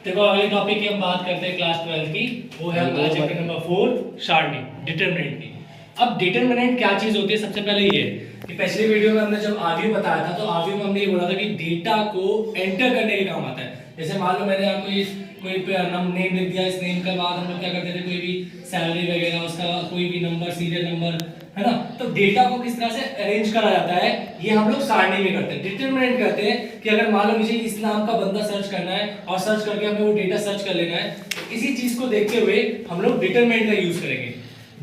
देखो अगले टॉपिक की हम बात करते हैं क्लास 12 की, वो है हमारा चैप्टर नंबर 4 सारणी डिटरमिनेंट की। अब डिटरमिनेंट क्या चीज होती है, सबसे पहले ये कि पिछली वीडियो में हमने जब आव्यूह बताया था तो आव्यूह में हमने ये बोला था कि डेटा को एंटर करने के काम आता है। जैसे मान लो मैंने आपको कोई नेम लिख दिया, इस नेम के बाद हम लोग क्या करते थे, कोई भी सैलरी वगैरह उसका कोई भी नंबर, सीरियल नंबर, है ना। तो डेटा को किस तरह से अरेंज करा जाता है ये हम लोग सारणी में करते हैं। डिटरमिनेंट करते हैं कि अगर मान लो मुझे इस नाम का बंदा सर्च करना है और सर्च करके हमें वो डेटा सर्च कर लेना है, तो इसी चीज को देखते हुए हम लोग डिटरमिनेंट का यूज करेंगे।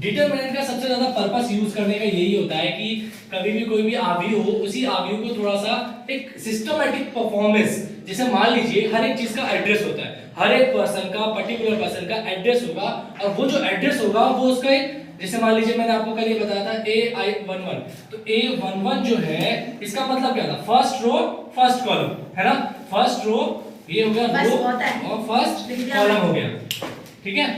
डिटरमिनेंट का सबसे ज्यादा पर्पस यूज करने का यही होता है कि कभी भी कोई भी आव्यूह हो, उसी आव्यूह को थोड़ा सा एक सिस्टमैटिक परफॉर्मेंस, जैसे मान लीजिए हर एक चीज का एड्रेस होता है, हर एक पर्सन का, पर्टिकुलर पर्सन का एड्रेस होगा, और वो जो एड्रेस होगा वो उसका एक, जैसे मान लीजिए मैंने आपको कल ये बताया था AI11, तो A11 जो है इसका मतलब क्या था, फर्स्ट रो फर्स्ट कॉलम, है ना। फर्स्ट रो ये हो गया रो और फर्स्ट कॉलम हो गया, ठीक है,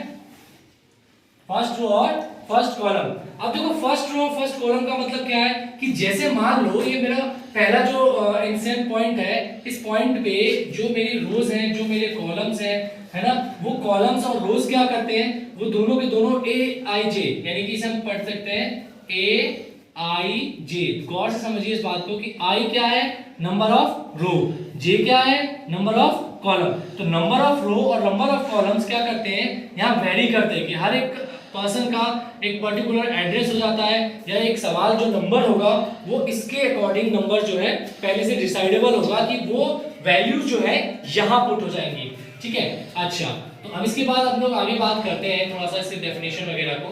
फर्स्ट रो और फर्स्ट कॉलम। अब देखो फर्स्ट रो फर्स्ट कॉलम का मतलब क्या है कि जैसे मान लो ये मेरा पहला जो इंसेंट पॉइंट है, इस पॉइंट पे जो मेरी रोज हैं, जो मेरे कॉलम्स हैं, है ना, वो कॉलम्स और रोज क्या करते हैं, वो दोनों के दोनों AIJ, यानी कि इसे हम पढ़ सकते हैं AIJ। गौर से समझिए इस बात को कि I क्या है, नंबर ऑफ रो, J क्या है, नंबर ऑफ कॉलम। तो नंबर ऑफ रो और नंबर ऑफ कॉलम्स क्या करते हैं, यहाँ वेरी करते हैं कि हर एक पर्सन का एक पर्टिकुलर एड्रेस हो जाता है, या एक सवाल जो नंबर होगा वो इसके अकॉर्डिंग नंबर जो है पहले से डिसाइडेबल होगा कि वो वैल्यू जो है यहाँ पुट हो जाएंगी, ठीक है। अच्छा, तो अब इसके बाद हम लोग आगे बात करते हैं थोड़ा सा इसके डेफिनेशन वगैरह को,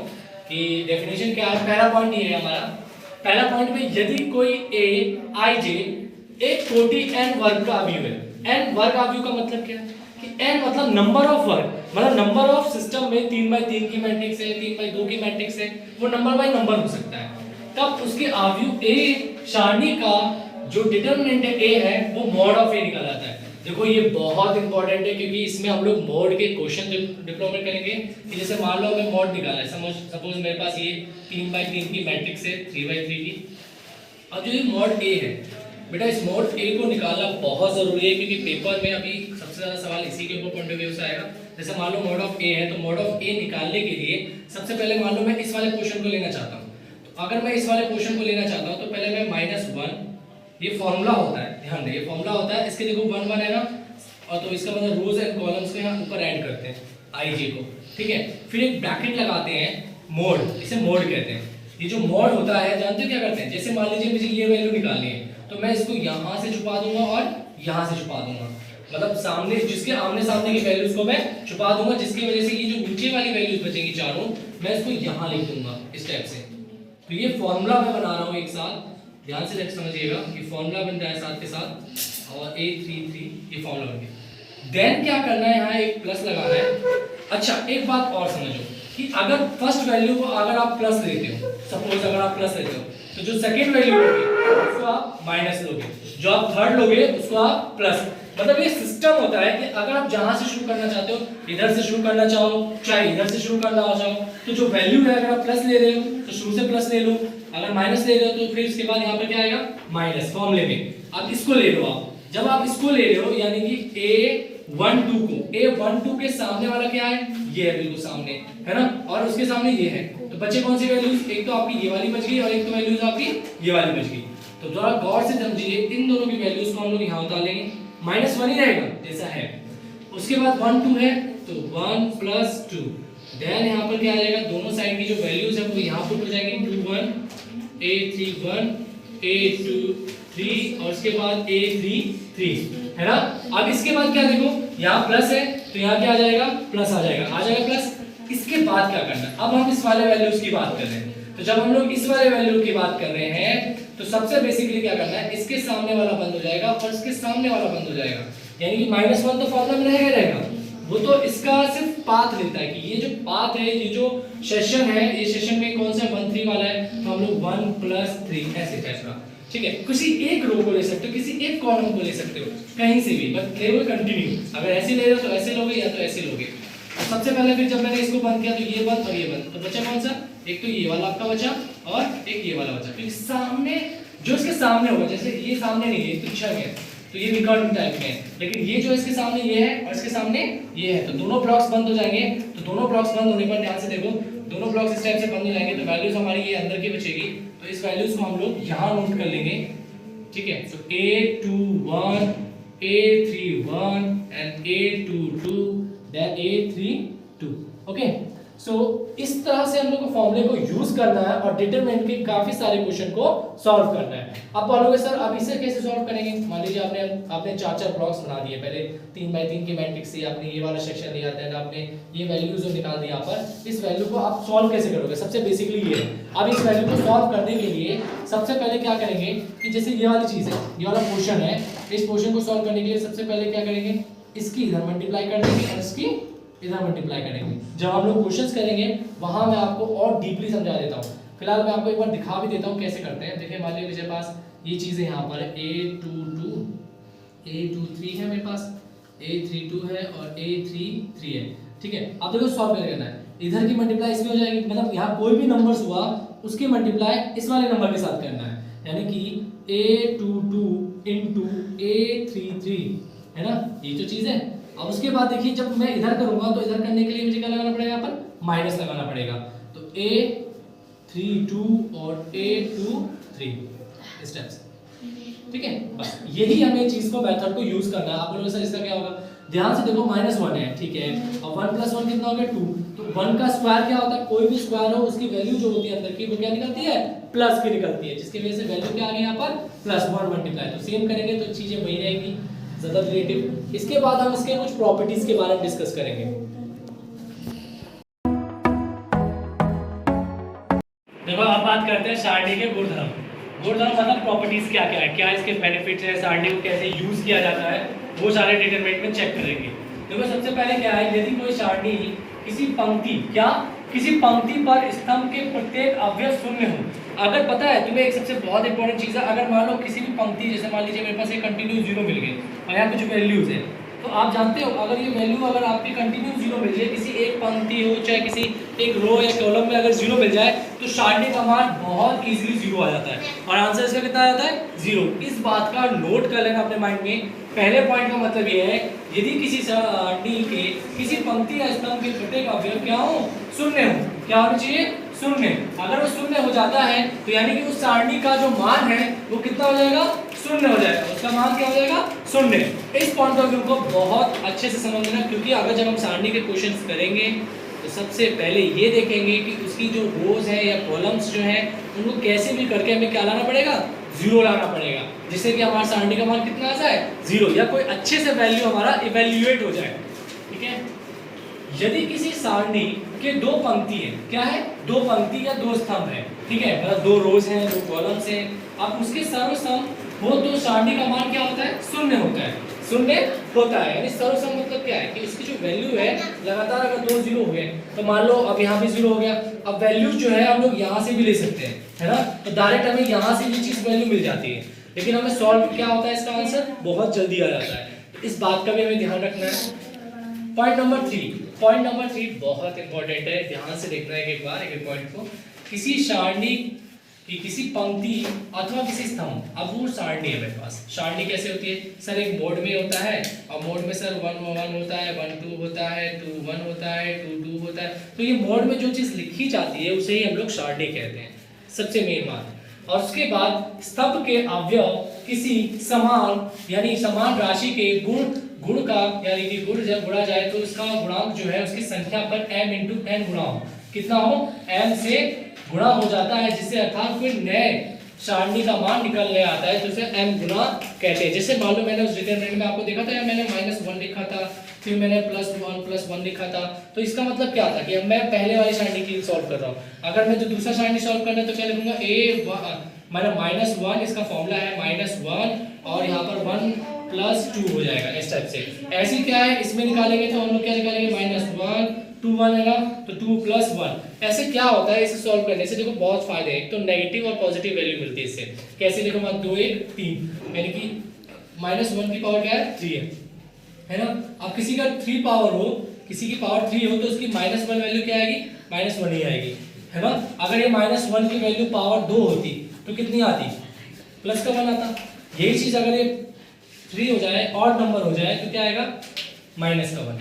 कि डेफिनेशन क्या है। पहला पॉइंट ये है हमारा, पहला पॉइंट में यदि कोई AIJ एक कोटि n वर्ग का आव्यूह है, n वर्ग आव्यूह का मतलब क्या है कि n मतलब नंबर ऑफ वर्ग, मतलब नंबर ऑफ सिस्टम में 3x3 की मैट्रिक्स है, 3x2 की मैट्रिक्स है, वो नंबर बाय नंबर हो सकता है, तब उसके आव्यूह A सारणी का जो डिटरमिनेंट है A है वो मॉड ऑफ A निकल आता है। देखो ये बहुत इंपॉर्टेंट है क्योंकि इसमें हम लोग मॉड के क्वेश्चन डिप्लोमेट करेंगे कि जैसे मान लो हमें मॉड निकालना है, सपोज मेरे पास ये 3x3 की मैट्रिक्स है, 3x3 की, अब जो ये मॉड A है बेटा, इस मॉड A को निकालना बहुत जरूरी है क्योंकि पेपर में अभी सबसे ज्यादा सवाल इसी के ऊपर पॉइंट ऑफ व्यू से आएगा। जैसे मान लो मॉड ऑफ A है, तो मॉड ऑफ A निकालने के लिए सबसे पहले मान लो मैं इस वाले क्वेश्चन को लेना चाहता हूँ, तो अगर मैं इस वाले क्वेश्चन को लेना चाहता हूँ तो पहले मैं -1, ये फॉर्मूला होता है, ध्यान दें ये फॉर्मूला होता है, इसके देखो 1 1 है ना, और तो इसका मतलब रोज एंड कॉलम्स को यहाँ ऊपर ऐड करते हैं IJ को, ठीक है, फिर एक ब्रैकेट लगाते हैं, मोड, इसे मोड कहते हैं। ये जो मोड होता है जानते हो क्या करते हैं, जैसे मान लीजिए मुझे ये वैल्यू निकालनी है तो मैं इसको यहाँ से छुपा दूंगा और यहाँ से छुपा दूंगा, मतलब सामने जिसके आमने सामने की वैल्यूज को मैं छुपा दूंगा, जिसकी वजह से ये जो नीचे वाली वैल्यूज बचेंगी चारों, मैं इसको यहाँ लिख दूंगा इस टाइप से। तो ये फॉर्मूला मैं बना रहा हूँ एक साथ, ध्यान से समझिएगा, ये फॉर्मूला बन रहा है साथ के साथ, और A33 ये फॉर्मूला बन गया। देन क्या करना है, यहाँ एक प्लस लगाना है। अच्छा एक बात और समझो कि अगर फर्स्ट वैल्यू को अगर आप प्लस लेते हो, सपोज अगर आप प्लस लेते हो, तो जो सेकंड वैल्यू होगी उसको आप माइनस लोगे, जो आप थर्ड लोगे उसको आप प्लस। मतलब ये सिस्टम होता है कि अगर आप जहां से शुरू करना चाहते हो, इधर से शुरू करना चाहो चाहे इधर से शुरू करना चाहो, तो जो वैल्यू है अगर आप प्लस ले रहे हो तो शुरू से प्लस ले लो, अगर माइनस ले रहे हो तो फिर इसके बाद यहाँ पर क्या आएगा, माइनस फॉर्मूले में। अब इसको ले लो आप, जब आप इसको ले रहे हो यानी कि A12 को, A12 के सामने वाला क्या है, ये है बिल्कुल सामने, है ना, और उसके सामने ये है, तो बचे कौन सी वैल्यूज, एक तो आपकी ये वाली बच गई और एक तो वैल्यूज आपकी ये वाली बच गई। तो जरा गौर से समझिए, इन दोनों की वैल्यूज को हम लोग यहाँ उतार लेंगे, -1 ही रहेगा जैसा है, उसके बाद 1 2 है तो 1 + 2, देन यहाँ पर क्या आ जाएगा, दोनों साइड की जो वैल्यूज है वो यहाँ पुट हो जाएंगी, 2 1 A31 A23 और उसके बाद A33, है ना। अब इसके बाद क्या देखो, यहाँ प्लस है तो यहाँ क्या आ जाएगा, प्लस आ जाएगा प्लस। इसके बाद क्या करना है, अब हम इस वाले वैल्यूज की बात कर रहे हैं, तो जब हम लोग इस वाले वैल्यू की बात कर रहे हैं तो सबसे बेसिकली क्या करना है, इसके सामने वाला बंद हो जाएगा और इसके सामने वाला बंद हो जाएगा, यानी कि -1 तो फॉर्मूला में रहेगा, वो तो इसका सिर्फ पाथ लेता है कि ये जो पाथ है, ये जो सेशन है, ये सेशन में कौन सा 1 3 वाला है, तो हम लोग 1 + 3 ऐसे टाइप, ठीक है। किसी एक रो को ले सकते हो, किसी एक कॉलम को ले सकते हो, कहीं से भी, बट ले लो कंटिन्यू, अगर ऐसे ले रहे हो तो ऐसे लोगे या तो ऐसे लोगे। तो सबसे पहले फिर जब मैंने इसको बंद किया तो ये बंद और ये बंद, तो बचा कौन सा, एक तो ये वाला आपका बचा और एक ये वाला बचा। फिर सामने जो इसके सामने होगा, जैसे ये सामने नहीं है, पीछे है, तो ये रिकर्सिव टाइप में है। लेकिन ये जो इसके सामने ये है और इसके सामने ये है, तो दोनों ब्लॉक्स बंद हो जाएंगे। तो दोनों ब्लॉक्स बंद होने पर ध्यान से देखो, दोनों ब्लॉक्स इस टाइप से बंद हो जाएंगे, तो वैल्यूज हमारी ये अंदर की बचेगी। तो इस वैल्यूज को हम लोग यहाँ नोट कर लेंगे, ठीक है। So A21 A31 and A22 then A32, okay. So इस तरह से हम लोग को फॉर्मूले को यूज करना है और डिटरमिनेंट के काफी सारे क्वेश्चन को सॉल्व करना है। अब बोलोगे सर अब इसे कैसे सॉल्व करेंगे? मान लीजिए आपने चार ब्लॉक्स बना दिए, पहले 3x3 की मैट्रिक्स से आपने ये वाला सेक्शन लिया था, आपने ये वैल्यूज जो निकाल दिया यहाँ पर। इस वैल्यू को आप सॉल्व कैसे करोगे? सबसे बेसिकली ये है। अब इस वैल्यू को सॉल्व करने के लिए सबसे पहले क्या करेंगे कि जैसे ये वाली चीज है, ये वाला पोर्शन है, इस पोर्शन को सॉल्व करने के लिए सबसे पहले क्या करेंगे, इसकी इधर मल्टीप्लाई कर देंगे और इसकी इधर मल्टीप्लाई करेंगे। जब हम लोग क्वेश्चंस करेंगे वहां मैं आपको और डीपली समझा देता हूँ। फिलहाल मैं आपको एक बार दिखा भी देता हूँ कैसे करते हैं। देखिए मान लीजिए मेरे पास ये चीज़ है, यहाँ पर A22 A23 है मेरे पास, A32 है और A33 है, ठीक है। अब देखो सॉल्व कैसे करना है। इधर की मल्टीप्लाई इसमें हो जाएगी, मतलब यहाँ कोई भी नंबर्स हुआ उसकी मल्टीप्लाई इस वाले नंबर के साथ करना है, यानी कि A22 इंटू A33, है ना, ये तो चीज़ है। अब उसके बाद देखिए जब मैं इधर करूंगा तो इधर करने के लिए मुझे क्या लगाना पड़ेगा, यहाँ पर माइनस लगाना पड़ेगा। तो A32 और A23 इस टाइप से, ठीक है। बस यही हमें चीज को मेथड को यूज करना है। आप बोलोगे सर इसका क्या होगा? ध्यान से देखो -1 है, ठीक है, और 1 + 1 कितना हो गया 2। तो 1 का स्क्वायर क्या होता है? कोई भी स्क्वायर हो उसकी वैल्यू जो होती है अंदर की वो क्या निकलती है? प्लस की निकलती है, जिसकी वजह से वैल्यू क्या आ गई यहाँ पर +1 मल्टीप्लाई। तो सेम करेंगे तो चीजें वही रहेगी, ज्यादा रिलेटिव। इसके बाद हम इसके कुछ प्रॉपर्टीज के बारे में डिस्कस करेंगे। देखो अब बात करते हैं सारणी के गुणधर्म। गुणधर्म मतलब प्रॉपर्टीज क्या क्या है, क्या इसके बेनिफिट्स है, सारणी को कैसे यूज किया जाता है, वो सारे डिटरमिनेंट में चेक करेंगे। देखो सबसे पहले क्या है, यदि कोई सारणी किसी पंक्ति पर स्तंभ के प्रत्येक अवयव शून्य हो। अगर पता है तुम्हें एक सबसे बहुत इंपॉर्टेंट चीज़ है, अगर मान लो किसी भी पंक्ति, जैसे मान लीजिए मेरे पास एक कंटिन्यूस 0 मिल गई और यहाँ कुछ वैल्यूज है, तो आप जानते हो अगर ये वैल्यू अगर आपकी कंटिन्यूस 0 मिल जाए, किसी एक पंक्ति हो चाहे किसी एक रो या कॉलम में अगर 0 मिल जाए तो सारणी का मान बहुत इजीली 0 आ जाता है और आंसर इसका कितना आ जाता है? 0। इस बात का नोट कर लेना अपने माइंड में। पहले पॉइंट का मतलब ये है, यदि किसी सारणी के किसी पंक्ति या स्तंभ के प्रत्येक अवयव क्या हो? शून्य हो। क्या होना चाहिए? शून्य। अगर वो शून्य हो जाता है तो यानी कि उस सारणी का जो मान है वो कितना हो जाएगा? शून्य हो जाएगा। उसका मान क्या हो जाएगा? शून्य। इस पॉइंट ऑफ व्यू को बहुत अच्छे से समझना, क्योंकि अगर जब हम सारणी के क्वेश्चंस करेंगे तो सबसे पहले ये देखेंगे कि उसकी जो रोज है या कॉलम्स जो है उनको कैसे भी करके हमें क्या लाना पड़ेगा? 0 लाना पड़ेगा, जिससे कि हमारा सारणी का मान कितना आ जाए? 0, या कोई अच्छे से वैल्यू हमारा इवेल्युएट हो जाए, ठीक है। यदि किसी सारणी के दो पंक्ति है, क्या है? दो पंक्ति या दो स्तंभ है, ठीक है, मतलब दो रोज हैं, दो कॉलम्स हैं, अब उसके सर्वसम हो तो सारणी का मान क्या होता है? शून्य होता है। शून्य होता है, यानी सर्वसम मतलब क्या है कि इसकी जो वैल्यू है लगातार अगर 2 0 हुए तो मान लो अब यहाँ भी 0 हो गया। अब वैल्यू जो है हम लोग यहाँ से भी ले सकते हैं, है ना, तो डायरेक्ट हमें यहाँ से ये चीज वैल्यू मिल जाती है, लेकिन हमें सॉल्व क्या होता है, इसका आंसर बहुत जल्दी आ जाता है। तो इस बात का भी हमें ध्यान रखना है। पॉइंट नंबर 3 बहुत इंपॉर्टेंट है, ध्यान से देखना है एक बार एक पॉइंट को। किसी सारणी कि किसी पंक्ति अथवा किसी स्तंभ, अब वो सारणी है मेरे पास। सारणी कैसे होती है सर? एक मोड में होता है और मोड में सर 1 1 होता है, 1 2 होता है, 2 1 होता है, 2 2 होता है। तो ये मोड में जो चीज़ लिखी जाती है उसे ही हम लोग सारणी कहते हैं, सबसे मेन बात। और उसके बाद स्तंभ के अवयव किसी समान यानी समान राशि के गुण का, यानी कि गुण जब गुणा जाए तो उसका गुणांक जो है उसकी संख्या पर m × n गुणा हो। कितना हो? m से गुणा हो जाता है, जिससे अर्थात कोई नए सारणी का मान निकलने आता है तो उसे m गुना कहते हैं। जैसे मान लो मैंने उस डिटरमिनेंट में आपको देखा था, या मैंने -1 लिखा था, फिर मैंने +1 लिखा था, तो इसका मतलब क्या था कि अब मैं पहले वाली सारणी की सॉल्व कर रहा हूँ। अगर मैं जो दूसरा सारणी सॉल्व करना है तो क्या लिखूंगा? -1, इसका फॉर्मूला है -1 और यहाँ पर 1 + 2 हो जाएगा इस टाइप से। ऐसी क्या है इसमें निकालेंगे तो हम लोग क्या निकालेंगे? -1 2 1 है ना, तो 2 + 1। ऐसे क्या होता है इसे सॉल्व करने से? देखो बहुत फायदे हैं। एक तो नेगेटिव और पॉजिटिव वैल्यू मिलती है इससे। कैसे? देखो 2 1 3, यानी कि -1 की पावर क्या है? 3 है ना। अब किसी का 3 पावर हो, किसी की पावर 3 हो तो उसकी -1 वैल्यू क्या आएगी? -1 ही आएगी, है ना। अगर ये -1 की वैल्यू पावर 2 होती तो कितनी आती? +1 आता। यही चीज अगर ये 3 हो जाए, ऑड नंबर हो जाए, तो क्या आएगा माइनस का 1,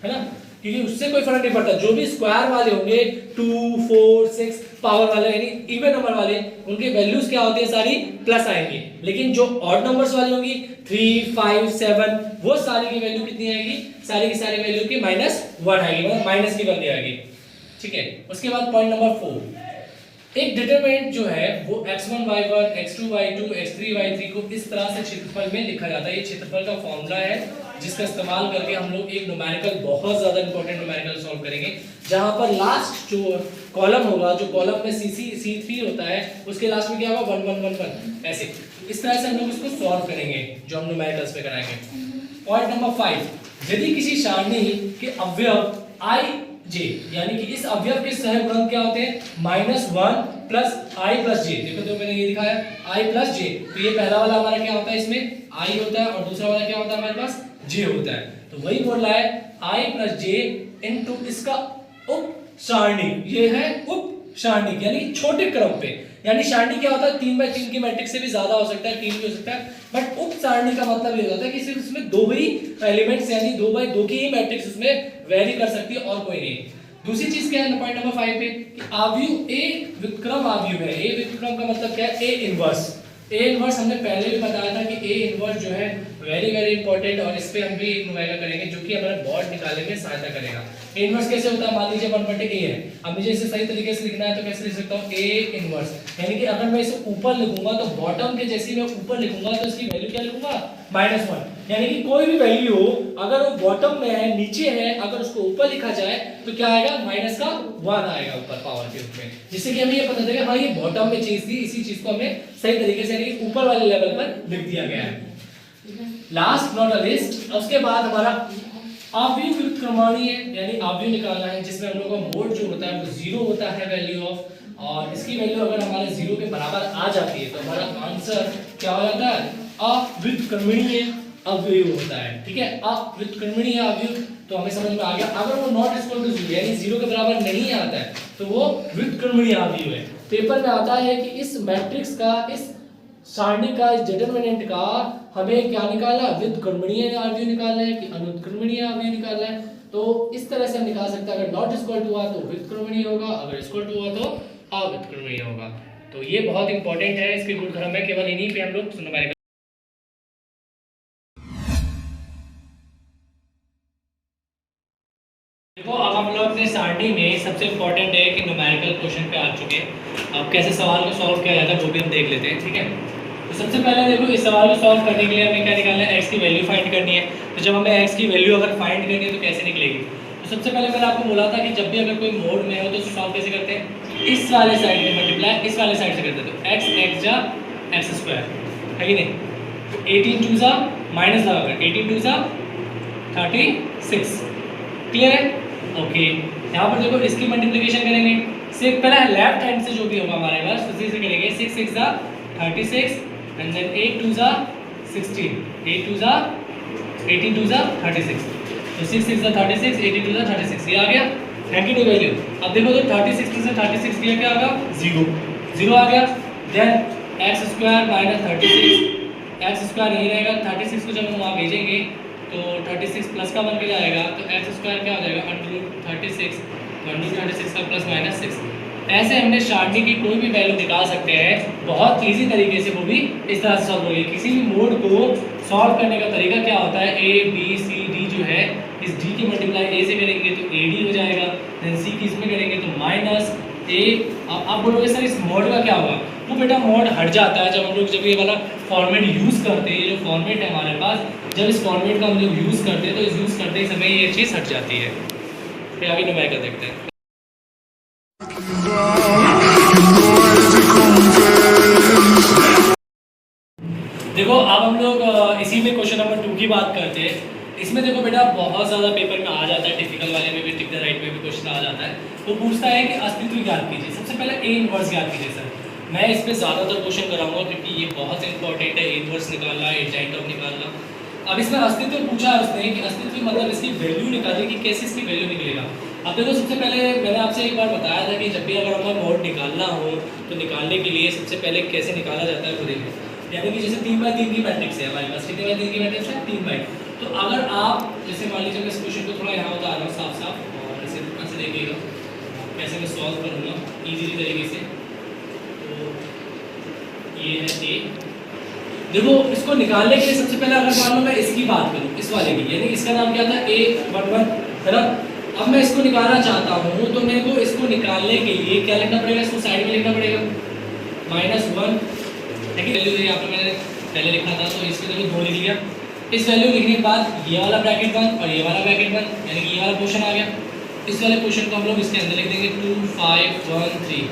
है ना, क्योंकि उससे कोई फर्क नहीं पड़ता। जो भी स्क्वायर वाले होंगे 2 4 6 पावर वाले यानी इवन नंबर वाले, उनकी वैल्यूज क्या होती है, सारी प्लस आएंगी। लेकिन जो ऑड नंबर्स वाली होंगी 3 5 7, वो सारी की वैल्यू कितनी आएगी, सारी की सारी वैल्यू की -1 आएगी, मतलब माइनस की वैल्यू आएगी, ठीक है। उसके बाद पॉइंट नंबर 4, एक डिटरमिनेंट जो है वो x1 y1 x2 y2 x3 y3 को इस तरह से क्षेत्रफल में लिखा जाता है। ये क्षेत्रफल का फॉर्मूला है जिसका इस्तेमाल करके हम लोग एक न्यूमेरिकल, बहुत ज्यादा इंपॉर्टेंट न्यूमेरिकल सॉल्व करेंगे, जहां पर लास्ट जो कॉलम होगा, जो कॉलम में C3 होता है, उसके लास्ट में क्या होगा 1 1 1 1, ऐसे इस तरह से हम लोग इसको सॉल्व करेंगे जो हम न्यूमेरिकल्स में कराएंगे। पॉइंट नंबर 5, यदि किसी सारणी के अवयव I j यानी कि इस अवयव के सहगुणक क्या होते हैं, -1 प्लस i प्लस j, देखो तो मैंने ये दिखाया i प्लस j, तो ये पहला वाला हमारा क्या होता है, इसमें i होता है, और दूसरा वाला क्या होता है हमारे पास j होता है। तो वही बोल रहा है i प्लस j इनटू इसका उप सारणी, ये है उप सारणी यानी छोटे क्रम पे, यानी सारणी क्या होता है 3x3 की मैट्रिक्स से भी ज्यादा हो सकता है, 3 भी हो सकता है, बट उप सारणी का मतलब ये होता है कि सिर्फ उसमें 2 ही एलिमेंट्स यानी 2x2 की ही मैट्रिक्स उसमें वेरी कर सकती है और कोई नहीं। दूसरी चीज क्या है पॉइंट नंबर 5 पे कि आव्यूह ए व्युत्क्रम आव्यूह है। ए व्युत्क्रम का मतलब क्या है, ए इनवर्स। ए इनवर्स हमने पहले भी बताया था कि ए इनवर्स जो है वेरी वेरी इंपॉर्टेंट, और इस पे हम भी एक न्यूमेरिकल करेंगे जो कि हमारा बोर्ड निकालने में सहायता करेगा। ए इनवर्स कैसे होता है, मान लीजिए 1/a है, अब मुझे इसे सही तरीके से लिखना है तो कैसे लिख सकता हूँ, ए इनवर्स, यानी कि अगर मैं इसे ऊपर लिखूंगा तो बॉटम के जैसे मैं ऊपर लिखूंगा तो इसकी वैल्यू क्या लिखूंगा -1, यानी कि कोई भी वैल्यू हो अगर वो बॉटम में है, नीचे है, अगर उसको ऊपर लिखा जाए तो क्या आएगा -1 आएगा ऊपर पावर के रूप में, जिससे कि हमें ये पता चलेगा हाँ ये बॉटम में चीज थी, इसी चीज को हमने सही तरीके से यानी ऊपर वाले लेवल पर लिख दिया गया है। लास्ट नॉट अ लिस्ट, उसके बाद हमारा आव्यूह व्युत्क्रमणीय यानी आव्यूह निकालना है, जिसमें हम लोग का मोड जो होता है वो 0 होता है वैल्यू ऑफ, और इसकी वैल्यू अगर हमारे 0 के बराबर आ जाती है तो हमारा आंसर क्या हो जाता है, अव्युत्क्रमणीय अवयव होता है, ठीक है। अव्युत्क्रमणीय अवयव तो हमें समझ में आ गया। अगर वो नॉट इक्वल टू 0 यानी 0 के बराबर नहीं आता है तो वो व्युत्क्रमणीय अवयव है। पेपर में आता है कि इस मैट्रिक्स का, इस सारणी का, इस डिटरमिनेंट का हमें क्या निकालना है, व्युत्क्रमणीय अवयव निकालना है कि अनुत्क्रमणीय अवयव निकालना है। तो इस तरह से हम निकाल सकते हैं, अगर नॉट इक्वल टू हुआ तो व्युत्क्रमणीय होगा, अगर इक्वल टू हुआ तो अव्युत्क्रमणीय होगा। तो ये बहुत इंपॉर्टेंट है, इसके गुणधर्म है, केवल इन्हीं पे हम लोग न्यूमेरिकल। देखो अब हम लोग अपने सारणी में सबसे इंपॉर्टेंट है कि न्यूमेरिकल क्वेश्चन पे आ चुके हैं। अब कैसे सवाल को सॉल्व किया जाता है वो भी हम देख लेते हैं, ठीक है। तो सबसे पहले देखो इस सवाल को सॉल्व करने के लिए हमें क्या निकालना है, x की वैल्यू फाइंड करनी है। तो जब हमें x की वैल्यू अगर फाइंड करनी है तो कैसे निकलेगी, तो सबसे पहले मैंने आपको बोला था कि जब भी अगर कोई मोड में हो तो सॉल्व कैसे करते हैं, इस वाले साइड में मल्टीप्लाई इस वाले साइड से करते हैं, तो x जा x² है कि नहीं, तो 18 2 जा माइनस लगाकर 18 2 जा 36, क्लियर है, ओके। यहाँ पर देखो इसकी मल्टीप्लिकेशन करेंगे, सिर्फ पहले लेफ्ट हैंड से जो भी होगा हमारे पास उसी से करेंगे, 6 6 जा 36 एंड देन 8 2 जा 16, 8 2 जा 18 2 जा 36, तो 6 6 जा 36 18 2 जा 36, ये आ गया है कि नहीं वैल्यू। अब देखो तो 36 2 से 36 दिया क्या होगा 0 0 आ गया, देन x² - 36, x² यही रहेगा, 36 को जब हम वहाँ भेजेंगे तो 36 प्लस का बन के जाएगा, तो x² क्या हो जाएगा √36, तो √36 का प्लस माइनस 6। ऐसे हमने सारणी की कोई भी वैल्यू निकाल सकते हैं बहुत इजी तरीके से, वो भी इस तरह से सॉल्व होगी। किसी भी मोड को सॉल्व करने का तरीका क्या होता है, a b c d जो है, इस d की मल्टीप्लाई a से करेंगे तो ad हो जाएगा, देन c की इसमें करेंगे तो माइनस a। आप बोलोगे सर इस मोड का क्या होगा, वो बेटा मोड हट जाता है जब हम लोग ये वाला फॉर्मेट यूज़ करते हैं। ये जो फॉर्मेट है हमारे पास, जब इस फॉर्मेट का हम लोग यूज़ करते हैं तो इस यूज़ करते समय ये चीज़ हट जाती है। फिर आगे न्यूमेरिकल देखते हैं। देखो अब हम लोग इसी में क्वेश्चन नंबर 2 की बात करते हैं। इसमें देखो बेटा बहुत ज़्यादा पेपर में आ जाता है, टिपिकल वाले में भी, टिक द राइट में भी क्वेश्चन आ जाता है। वो पूछता है कि अस्तित्व ज्ञात कीजिए। सबसे पहले ए इनवर्स ज्ञात कीजिए सर। मैं इस पर ज़्यादातर क्वेश्चन कराऊंगा क्योंकि ये बहुत इंपॉर्टेंट है, ए इनवर्स निकालना, एडजॉइंट टर्म निकालना। अब इसमें अस्तित्व पूछा है उसने कि अस्तित्व मतलब इसकी वैल्यू निकालिए कि कैसे इसकी वैल्यू निकलेगा। अब देखो सबसे पहले मैंने आपसे एक बार बताया था कि जब भी अगर हमें मोड निकालना हो तो निकालने के लिए सबसे पहले कैसे निकाला जाता है वो देखें। यानी कि जैसे 3x3 की मैट्रिक्स है हमारे पास, कितने बाई 3 की मैट्रिक्स है 3x। तो अगर आप जैसे मान लीजिए मैं इस क्वेश्चन को थोड़ा यहाँ बता रहा हूँ साफ साफ, और इसे ध्यान से देखिएगा कैसे मैं सॉल्व करूँगा इजीली तरीके से। तो ये है ए, देखो इसको निकालने के लिए सबसे पहले अगर मान लो मैं इसकी बात करूँ, इस वाले की, यानी इसका नाम क्या था A11 है ना। अब मैं इसको निकालना चाहता हूँ तो मेरे को इसको निकालने के लिए क्या लिखना पड़ेगा, इसको साइड में लिखना पड़ेगा -1, देखिए वैल्यू यहाँ पे मैंने पहले लिखा था तो इसके लिए 2 लिख लिया। इस वैल्यू लिखने के बाद ये वाला ब्रैकेट बंद और ये वाला ब्रैकेट बंद, यानी कि ये वाला पोर्शन आ गया। इस वाले पोर्शन को हम लोग इसके अंदर लिख देंगे 2 5 1 3।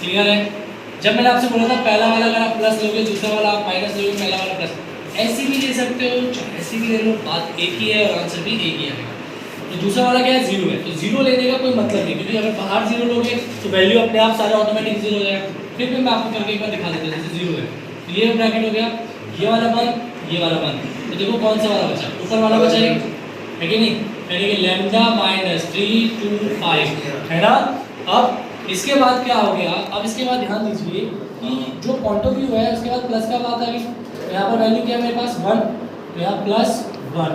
क्लियर है। जब मैंने आपसे बोला था पहला वाला अगर आप प्लस लोगे दूसरा वाला आप माइनस लोगे, पहला वाला प्लस, ऐसी भी ले सकते हो चाहे ऐसी भी ले लो, बात एक ही है और आंसर भी एक ही आएगा। तो दूसरा वाला क्या है 0 है, तो 0 लेने का कोई मतलब नहीं, क्योंकि अगर बाहर 0 लोगे तो वैल्यू अपने आप सारे ऑटोमेटिक 0 हो जाएगा। फिर भी मैं आपको करके एक बार दिखा देता हूँ, जैसे 0 है तो ये ब्रैकेट हो गया, ये वाला बंद ये वाला बंद, तो देखो कौन सा वाला बचा, ऊपर वाला बचा है कि नहीं, यानी कि लैम्डा -3 2 5 है ना। अब इसके बाद क्या हो गया, अब इसके बाद ध्यान दीजिए कि जो पॉइंट ऑफ व्यू है उसके बाद प्लस का बात आ गई, तो यहाँ पर वैल्यू क्या है मेरे पास 1, तो यहाँ +1,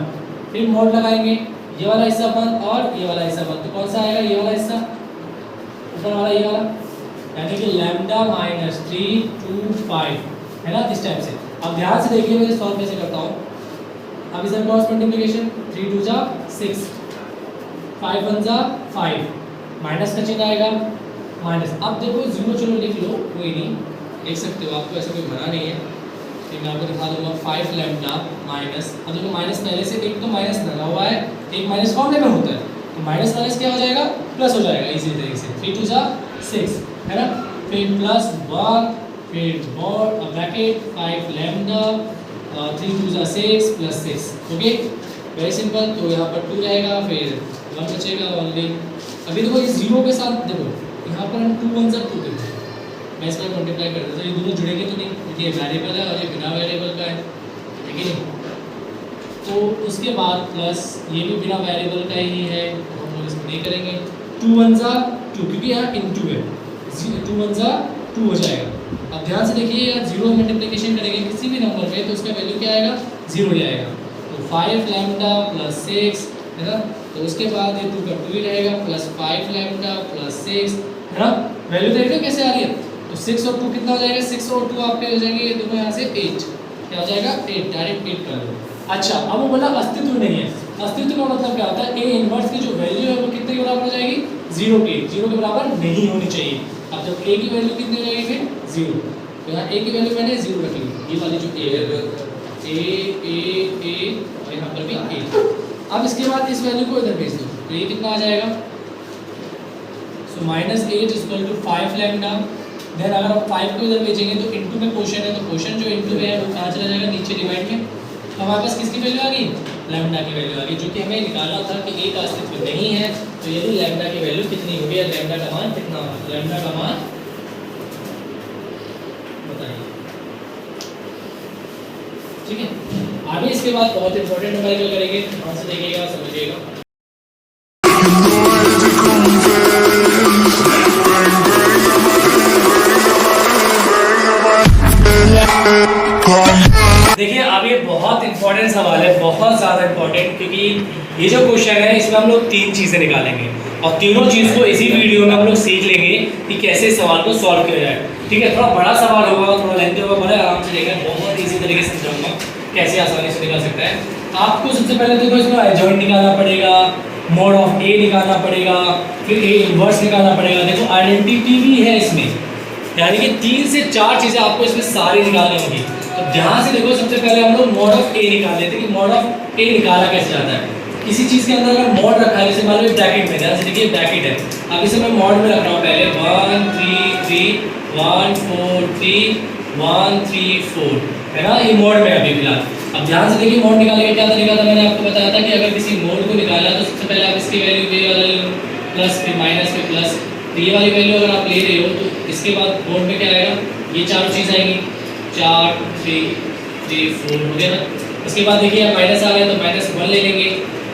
फिर मोड लगाएंगे, ये वाला हिस्सा बंद और ये वाला हिस्सा बंद, तो कौन सा आएगा, ये वाला हिस्सा ऊपर वाला, ये वाला, यानी कि लैम्डा -3 2 5 है ना, इस टाइप से। अब ध्यान से देखिए मैं सॉल्व कैसे करता हूँ। अब इसे क्रॉस मल्टीप्लिकेशन 3 2 जा 6 5 1 जा 5, माइनस का चिन्ह आएगा माइनस। अब देखो 0 चलो लिख लो, कोई नहीं लिख सकते हो, आपको ऐसा कोई मना नहीं है, फिर मैं आपको दिखा दूंगा 5 लैम्डा माइनस। अब देखो माइनस पहले से एक तो माइनस लगा हुआ है, एक माइनस फॉर्मूले में होता है, तो माइनस माइनस क्या हो जाएगा प्लस हो जाएगा इसी तरीके से, 3 2 जा 6 है ना, फिर +1 फिर ब्रैकेट 5 लैम्डा 3 2 जा 6 +6, ओके वेरी सिंपल। तो यहाँ पर 2 रहेगा, फिर 1 बचेगा ओनली। अभी देखो इस 0 के साथ देखो यहाँ पर हम 2 1 जा 2 देते हैं, मैं इसका मल्टीप्लाई कर देता हूँ, ये दोनों जुड़ेंगे तो नहीं, क्योंकि ये वेरिएबल है और ये बिना वेरिएबल का है कि नहीं। तो उसके बाद प्लस ये भी बिना वेरिएबल का ही है, तो हम लोग इसको नहीं करेंगे। 2 1 जा 2, क्योंकि यहाँ इनटू है, 2 1 जा 2 हो जाएगा। अब ध्यान से देखिए यार 0 मल्टीप्लिकेशन करेंगे किसी भी नंबर पे तो उसका वैल्यू क्या आएगा 0 ही आएगा। तो 5 लैम्डा +6 है ना, तो उसके बाद ये 2 का 2 ही रहेगा, +5 लैम्डा +6 है ना। वैल्यू देख रहे हो कैसे आ रही है, तो 6 और 2 कितना हो जाएगा, 6 और 2 आपके हो जाएंगे, ये दोनों यहाँ से 8, क्या हो जाएगा 8, डायरेक्ट 8 कर लो। अच्छा अब वो बोला अस्तित्व नहीं है, अस्तित्व का मतलब क्या होता है, ए इनवर्स की जो वैल्यू है वो कितने के बराबर हो जाएगी 0 के, 0 के बराबर नहीं होनी चाहिए। अब जब ए की वैल्यू कितनी हो जाएगी फिर 0, तो यहाँ ए की वैल्यू मैंने 0 रख ली, ये वाली जो ए है ए और यहाँ पर भी ए। अब इसके बाद इस वैल्यू को इधर भेज दो, तो ये कितना आ जाएगा, सो -8 = 5 लैम्डा। देन अगर आप 5 को इधर भेजेंगे तो इनटू में क्वेश्चन है, तो क्वेश्चन जो इनटू है वो कहाँ चला जाएगा नीचे डिवाइड में, तो हमारे पास किसकी वैल्यू आ गई, लैम्डा की वैल्यू आ गई, जो कि हमें निकालना था कि ए का अस्तित्व नहीं है। तो यदि लैम्डा की वैल्यू कितनी होगी, लैम्डा का मान कितना होगा, लैम्डा का मान बताइए, ठीक है। आगे इसके बाद बहुत इंपॉर्टेंट न्यूमेरिकल करेंगे, ध्यान से देखिएगा समझिएगा। देखिए अब ये बहुत इंपॉर्टेंट सवाल है, बहुत ज़्यादा इंपॉर्टेंट, क्योंकि ये जो क्वेश्चन है इसमें हम लोग 3 चीज़ें निकालेंगे और तीनों चीज़ को इसी वीडियो में हम लोग सीख लेंगे कि कैसे सवाल को सॉल्व किया जाए, ठीक है। थोड़ा बड़ा सवाल होगा, थोड़ा लेंथी होगा, बड़े आराम से देखना, बहुत ईजी तरीके से समझाऊंगा कैसे आसानी से निकाल सकता है। आपको सबसे पहले देखो इसमें एडजॉइंट निकालना पड़ेगा, मोड ऑफ ए निकालना पड़ेगा, फिर ए इनवर्स निकालना पड़ेगा। देखो आइडेंटिटी भी है इसमें, यानी कि 3 से 4 चीज़ें आपको इसमें सारी निकालनी होगी। तो ध्यान से देखो, सबसे पहले हम लोग मोड ऑफ ए निकाल लेते हैं कि मोड ऑफ ए निकाला कैसे जाता है। किसी चीज़ के अंदर अगर मोड रखा है, जैसे मान लो ब्रैकेट में, ध्यान से देखिए ब्रैकेट है, अब इसे मैं मोड में रख रहा हूँ, पहले 1 3 3 1 4 3 1 3 4 है ना, ये मोड में अभी फिलहाल। अब ध्यान से देखिए मोड निकालने का क्या तरीका था, मैंने आपको बताया था कि अगर किसी मोड को निकालना तो सबसे पहले आप इसकी वैल्यू ये वाला ले लो, प्लस फिर माइनस फिर प्लस, तो ये वाली वैल्यू अगर आप ले रहे हो तो इसके बाद मोड में क्या आएगा, ये चारों चीज़ आएंगी, 4 3 3 4 हो गया ना। उसके बाद देखिए आप माइनस आ गया तो -1 ले लेंगे,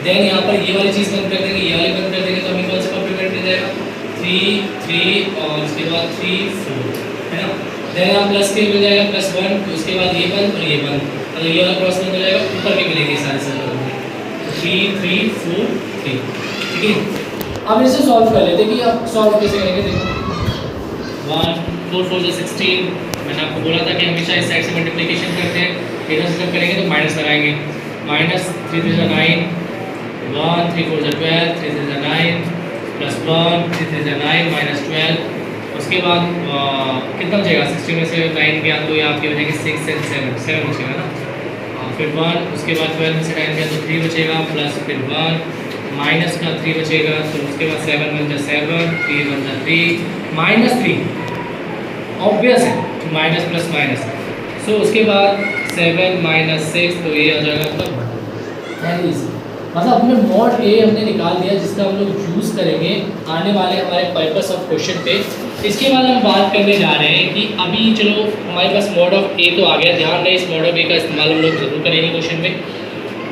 देन यहाँ पर ये वाली चीज़ बंद कर देंगे, ये वाली बंद कर देंगे, तो हमें कौन सा कॉम्प्लीमेंट मिल जाएगा 3 3 और उसके बाद 3 4 है ना। देन यहाँ प्लस के हो जाएगा +1, तो उसके बाद ये 1 और ये 1, तो ये वाला क्रॉस हो जाएगा, ऊपर के मिलेंगे सारे सर्कल 3 3 4 3, ठीक है। अब इसे सॉल्व कर लेते हैं कि अब सॉल्व कैसे करेंगे। देखो 1 4 4 16, मैंने आपको बोला था कि हमेशा इस साइड से मल्टीप्लिकेशन करते हैं, इधर से जब करेंगे तो माइनस लगाएंगे, -3 3 9, 1 3 4 12, 3 3 9 +1 3 3 9 -12, उसके बाद कितना बचेगा 16 में से 9 गया तो ये आपके बचेंगे 6 और 7 बचेगा ना, फिर 1, उसके बाद 12 में से 9 गया तो 3 बचेगा, प्लस फिर 1 माइनस का 3 बचेगा, तो उसके बाद 7 1 जा 7, 3 1 जा 3 -3 ऑब्वियस है, तो माइनस प्लस माइनस, सो उसके बाद 7 -6, तो ये आ जाएगा मतलब मतलब अपने मॉड ए हमने निकाल दिया, जिसका हम लोग यूज़ करेंगे आने वाले हमारे पर्पस ऑफ क्वेश्चन पे। इसके बाद हम बात करने जा रहे हैं कि अभी चलो हमारे पास मॉड ऑफ ए तो आ गया, ध्यान रहे इस मॉड ऑफ ए का इस्तेमाल हम लोग जरूर करेंगे क्वेश्चन में,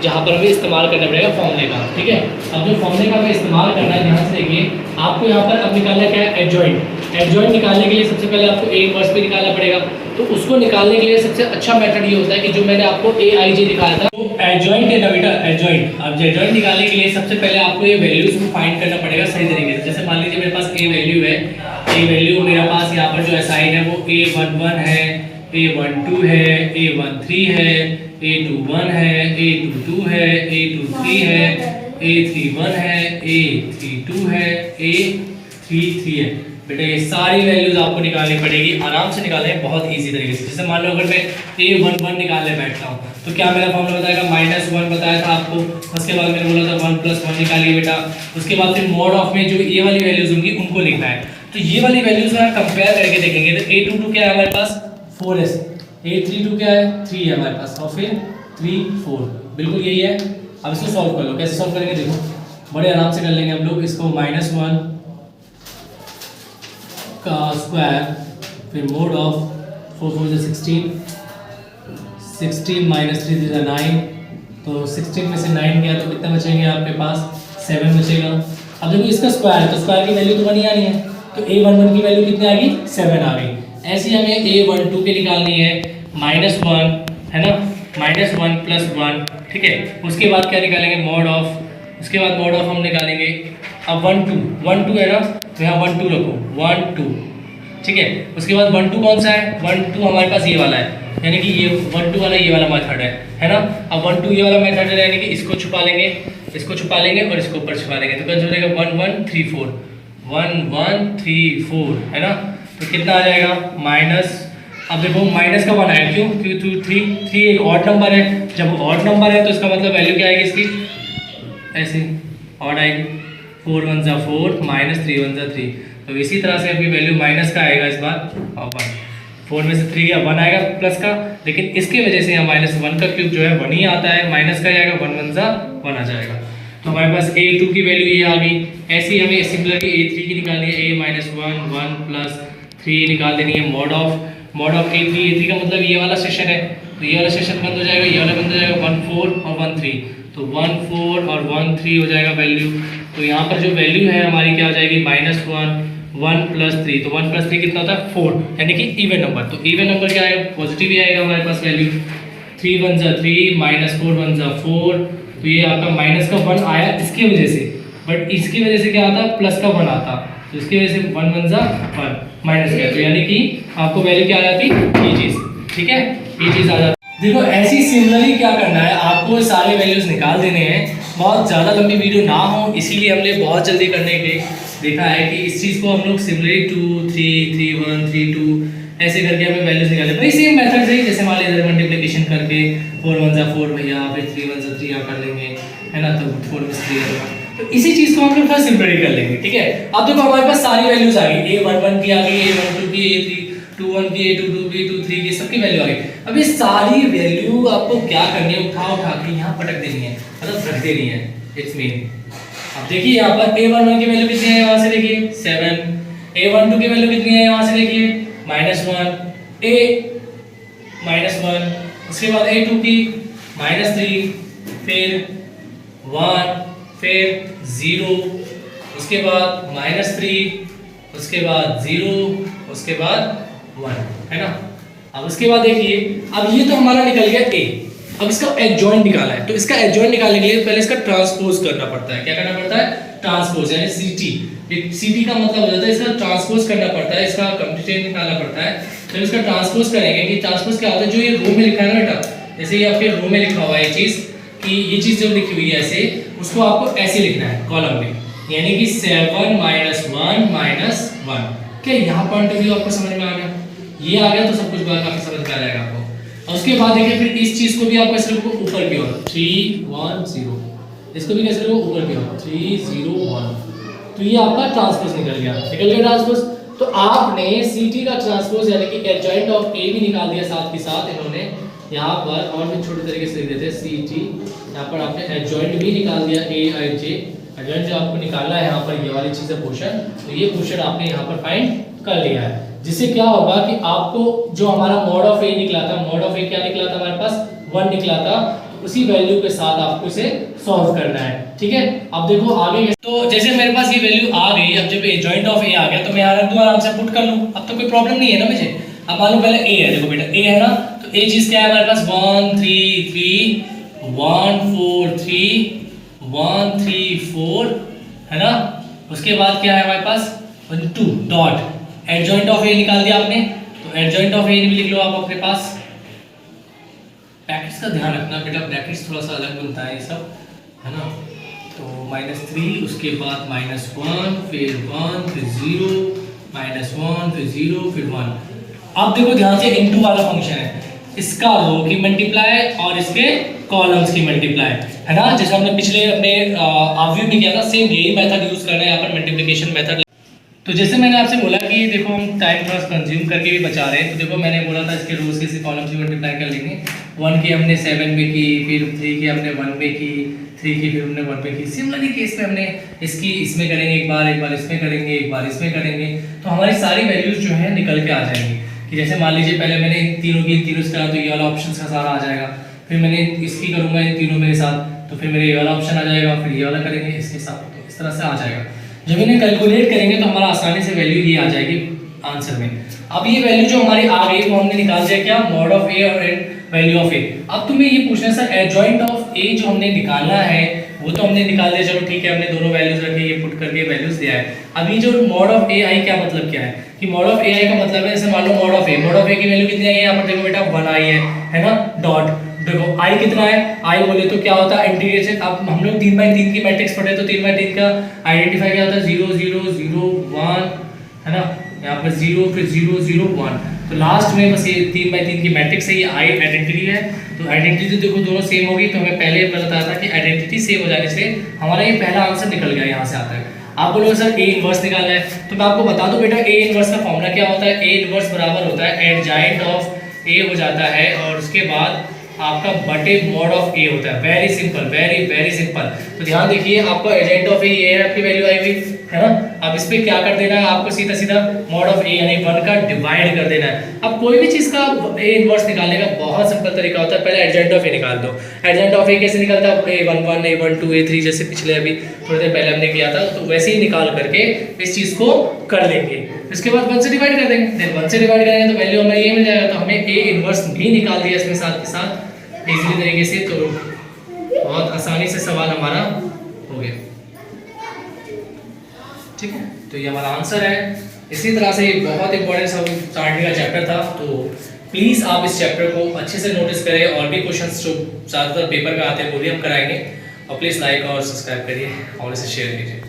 जहाँ पर हमें इस्तेमाल करना पड़ेगा फॉर्मूले का, ठीक है। अब जो फॉर्मूले का हमें इस्तेमाल करना है, ध्यान से देखिए, आपको यहाँ पर अब निकालना क्या है, एडजॉइंट। एडजॉइंट निकालने के लिए सबसे पहले आपको ए इनवर्स भी निकालना पड़ेगा, तो उसको निकालने के लिए सबसे अच्छा मेथड ये होता है कि जो मैंने आपको AIJ दिखाया था, तो एडजॉइंट है ना बेटा, एडजॉइंट। अब एडजॉइंट निकालने के लिए सबसे पहले आपको ये वैल्यूज को फाइंड करना पड़ेगा सही तरीके से। जैसे मान लीजिए मेरे पास ए वैल्यू है, ए वैल्यू मेरे पास यहाँ पर जो असाइन है वो A11 है, A12 है, A13 है, A21 है, A22 है, A23 है, A31 है, A32 है, A33 है। बेटा ये सारी वैल्यूज आपको निकालनी पड़ेगी, आराम से निकालें, बहुत इजी तरीके से। जैसे मान लो अगर मैं A11 निकालने बैठता हूँ तो क्या मेरा फॉर्मूला बताएगा, -1 बताया था आपको, उसके बाद मैंने बोला था 1 + 1 निकालिए बेटा, उसके बाद फिर मॉड ऑफ में जो ये वाली वैल्यूज होंगी उनको लिखना है। तो ये वाली वैल्यूज में कंपेयर करके देखेंगे तो A22 क्या है हमारे पास 4 है, A32 क्या है 3 है हमारे पास, और फिर 3 4 बिल्कुल यही है। अब इसको सॉल्व कर लो, कैसे सॉल्व करेंगे देखो, बड़े आराम से कर लेंगे हम लोग इसको। -1 का स्क्वायर, फिर मोड ऑफ 4 4 16, 16 -3 3 9, तो 16 में से 9 गया तो कितना बचेंगे आपके पास 7 बचेगा। अब देखो इसका स्क्वायर, तो स्क्वायर की वैल्यू तो 1 ही आनी है, तो A11 की वैल्यू कितनी आ गई 7 आ गई। ऐसे ही हमें A12 की निकालनी है, -1 है ना, -1 + 1, ठीक है। उसके बाद क्या निकालेंगे मॉड ऑफ, उसके बाद मॉड ऑफ हम निकालेंगे। अब 1 2 है ना, तो यहाँ 1 2 रखो, 1 2, ठीक है। उसके बाद 1 2 कौन सा है, 1 2 हमारे पास ये वाला है, यानी कि ये 1 2 वाला ये वाला मेथड है ना। अब 1 2 ये वाला मेथड है, यानी कि इसको छुपा लेंगे, इसको छुपा लेंगे और इसको ऊपर छुपा लेंगे, तो कैसे हो जाएगा 1 1 3 4, 1 1 3 4 है ना। तो कितना आ जाएगा माइनस, अब देखो माइनस का 1 आया, क्यों, क्योंकि 3 एक ऑड नंबर है, जब ऑड नंबर है तो इसका मतलब वैल्यू क्या आएगी इसकी, ऐसे ऑड आएगी, 4 1 जा 4 -3 1 जा 3, तो इसी तरह से अभी वैल्यू माइनस का आएगा इस बार, और 1 4 में से 3 या 1 आएगा प्लस का, लेकिन इसके वजह से यहाँ -1 का क्यूब जो है 1 ही आता है, माइनस का आएगा 1 1 जा 1 आ जाएगा। तो हमारे पास A2 की वैल्यू ये आ गई। ऐसे ही हमें सिमिलरली A3 की निकालनी है, A -1 1 + 3 निकाल देनी है मॉड ऑफ A3 का मतलब ये वाला सेशन है, तो ये वाला सेशन बंद हो जाएगा, ये वाला बंद हो जाएगा, 1 4 और 1 3, तो 1 4 और 1 3 हो जाएगा वैल्यू। तो यहाँ पर जो वैल्यू है हमारी क्या हो जाएगी -1 1 + 3, तो 1 + 3 कितना होता है 4, यानी कि इवन नंबर, तो इवन नंबर क्या आएगा पॉजिटिव ही आएगा हमारे पास वैल्यू। 3 1 जा 3 -4 1 जा 4, तो ये आपका माइनस का 1 आया इसकी वजह से, बट इसकी वजह से क्या आता प्लस का 1 आता, तो इसकी वजह से 1 1 जा 1 माइनस का, तो यानी कि आपको वैल्यू क्या आ जाती ये चीज़, ठीक है, ये चीज़ आ जाती। देखो ऐसी सिमिलरली क्या करना है, आपको सारे वैल्यूज निकाल देने हैं। बहुत ज़्यादा लंबी वीडियो ना हो इसीलिए हमने बहुत जल्दी करने के देखा है कि इस चीज़ को हम लोग सिमिलरली 2 3 3 1 3 2 ऐसे करके हमें वैल्यूज निकाले, भाई सेम मेथड से ही, जैसे मान लीजिए मल्टीप्लिकेशन करके 4 1 जा 4 भैया, फिर 3 1 जा 3 यहाँ कर लेंगे, है ना, तो 4 में 3 आएगा, तो इसी चीज़ को हम लोग थोड़ा सिमिलरली कर लेंगे, ठीक है। अब देखो हमारे पास सारी वैल्यूज आ गई, A11 की आ गई, A12 की, A21 की, A22 की, 23 की, सबकी वैल्यू आ गई। अब ये सारी वैल्यू आपको क्या करनी है, उठा के यहाँ पटक देनी है, मतलब रख देनी है, इट्स मीन। अब देखिए यहाँ पर A11 की वैल्यू कितनी है, यहाँ से देखिए 7, A12 की वैल्यू कितनी है, यहाँ से देखिए -1, उसके बाद A2 की -3, फिर 1, फिर 0, उसके बाद -3, उसके बाद 0, उसके बाद 1 है ना। अब उसके बाद देखिए, अब ये तो हमारा निकल गया ए, अब इसका एडजॉइंट निकाला है, तो इसका एडजॉइंट निकालने के लिए पहले इसका ट्रांसपोज करना पड़ता है। क्या करना पड़ता है? ट्रांसपोज, यानी सीटी। सीटी का मतलब हो जाता है इसका ट्रांसपोज करना पड़ता है, इसका कंप्यूटेशन निकालना पड़ता है। तो इसका ट्रांसपोज करेंगे कि ट्रांसपोज क्या होता है, जो ये रो में लिखा है ना बेटा, जैसे ये आपके रो में लिखा हुआ है ये चीज, कि ये चीज जो लिखी हुई है ऐसे, उसको आपको ऐसे लिखना है कॉलम में, यानी कि 7 - 1 - 1। क्या यहाँ पॉइंट ऑफ व्यू आपको समझ में आ गया? ये आ गया तो सब कुछ काफी समझ में आ जाएगा आपको। और उसके बाद देखिए फिर इस चीज को भी आपको ऐसे लिखो ऊपर की ओर 3 1 0, इसको भी कैसे लिखो ऊपर की ओर 3 0 1। तो ये आपका ट्रांसपोज निकल गया ट्रांसपोज। तो आपने सीटी का ट्रांसपोज यानी कि एडजॉइंट ऑफ ए भी निकाल दिया साथ के साथ इन्होंने यहाँ पर, और भी छोटे तरीके से लिख देते हैं सीटी, यहाँ पर आपने एडजॉइंट भी निकाल दिया ए आई जे। एडजॉइंट जो आपको निकालना है यहाँ पर ये वाली चीज है पोर्शन, तो ये पोर्शन आपने यहाँ पर फाइंड कर लिया है, जिससे क्या होगा कि आपको जो हमारा मॉड ऑफ ए निकला था, मॉड ऑफ ए क्या निकला था हमारे पास 1 निकला था, उसी वैल्यू के साथ आपको इसे सॉल्व करना है। ठीक है, अब देखो आगे, तो जैसे मेरे पास ये वैल्यू आ गई, अब जब एडजॉइंट ऑफ ए आ गया तो मैं यहाँ रख दूं, आराम से पुट कर लूं, अब तो कोई प्रॉब्लम नहीं है ना मुझे। अब मान लो पहले ए है, देखो बेटा ए है ना, तो ए चीज क्या है हमारे पास 1 3 3 1 4 3 1 3 4 है ना। उसके बाद क्या है हमारे पास 1 2 डॉट, एडजॉइंट ऑफ ए निकाल दिया आपने, तो एडजॉइंट ऑफ ए भी लिख लो आप अपने पास। ब्रैकेट्स का ध्यान रखना बेटा, ब्रैकेट्स थोड़ा सा अलग बनता है ये सब, है ना। तो -3, उसके बाद -1, फिर 1, फिर 0, -1, फिर 0, फिर 1। अब देखो ध्यान से इनटू वाला फंक्शन है, इसका रो की मल्टीप्लाई और इसके कॉलम्स की मल्टीप्लाई, है ना। जैसे हमने पिछले अपने आव्यू में किया था, सेम यही मेथड यूज करना है यहाँ पर, मल्टीप्लिकेशन मेथड। तो जैसे मैंने आपसे बोला कि देखो हम टाइम थोड़ा कंज्यूम करके भी बचा रहे हैं, तो देखो मैंने बोला था इसके रोज के कॉलम्स की मल्टीप्लाई कर लेंगे। 1 की हमने 7 में की, फिर 3 की हमने 1 में की, 3 की फिर हमने 1 में की। सिमिलरली केस में हमने इसकी इसमें करेंगे, एक बार इसमें करेंगे, एक बार इसमें करेंगे, तो हमारी सारी वैल्यूज जो है निकल के आ जाएंगी। कि जैसे मान लीजिए पहले मैंने इन तीनों से करा, तो ये वाला ऑप्शन का सारा आ जाएगा, फिर मैंने इसकी करूँगा इन तीनों मेरे साथ, तो फिर मेरे ये वाला ऑप्शन आ जाएगा, फिर ये वाला करेंगे इसके साथ, तो इस तरह से आ जाएगा। जब इन्हें कैलकुलेट करेंगे तो हमारा आसानी से वैल्यू ये आ जाएगी आंसर में। अब ये वैल्यू जो हमारी आ गई वो हमने निकाल दिया क्या, मॉड ऑफ ए और वैल्यू ऑफ ए। अब तुम्हें ये पूछना है सर एडजॉइंट ऑफ ए जो हमने निकालना है वो तो हमने निकाल दिया, चलो ठीक है, हमने दोनों वैल्यूज रखे, ये पुट करके वैल्यूज दिया है। अभी जो मॉड ऑफ ए आई क्या मतलब क्या है कि मॉड ऑफ ए आई का मतलब है, जैसे मान लो मॉड ऑफ ए की वैल्यू कितनी आई है, यहाँ पर देखो बेटा 1 आई है ना, डॉट देखो आई कितना है, आई बोले तो क्या होता है इंटीग्रेशन। अब हम लोग 3/3 की मैट्रिक्स पढ़े, तो 3/3 का आइडेंटिफाई क्या होता है 0 0 0 1 है ना, यहाँ पर 0 फिर 0 0 1, तो लास्ट में बस ये 3/3 की मैट्रिक्स है, ये आई आइडेंटिटी है। तो आइडेंटिटी तो देखो दोनों सेम होगी, तो हमें पहले बताया था कि आइडेंटिटी सेम हो जाने से हमारा ये पहला आंसर निकल गया, यहाँ से आता है। आप बोलोगे सर ए इनवर्स निकालना है, तो मैं आपको बता दूं बेटा ए इनवर्स का फॉर्मूला क्या होता है, ए इनवर्स बराबर होता है एडजॉइंट ऑफ ए हो जाता है, और उसके बाद आपका बटे मॉड ऑफ ए होता है। Very simple, very simple. तो ध्यान देखिए, आपको एडजॉइंट ऑफ ए है, आपकी वैल्यू आई हुई है ना। अब इस पे क्या कर देना है आपको, सीधा मॉड ऑफ ए यानी 1 का डिवाइड कर देना है। अब कोई भी चीज का ए इनवर्स निकालने का बहुत सिंपल तरीका होता है, पहले एडजॉइंट ऑफ ए निकाल दो। एडजॉइंट ऑफ ए कैसे निकलता है, A11 A12 A3, जैसे पिछले अभी थोड़ी देर पहले हमने किया था, तो वैसे ही निकाल करके इस चीज को कर लेंगे। इसके बाद 1 से डिवाइड कर देंगे, देन 1 से डिवाइड करेंगे तो वैल्यू हमें ये मिल जाएगा। तो हमने ए इनवर्स भी निकाल दिया इसमें साथ के साथ इजीली तरीके से, तो बहुत आसानी से सवाल हमारा हो गया। ठीक है, तो ये हमारा आंसर है। इसी तरह से ये बहुत इंपॉर्टेंट स्टार्टिंग का चैप्टर था, तो प्लीज आप इस चैप्टर को अच्छे से नोटिस करें, और भी क्वेश्चंस जो ज़्यादातर पेपर में आते हैं वो भी हम कराएंगे, और प्लीज लाइक और सब्सक्राइब करिए और इसे शेयर कीजिए।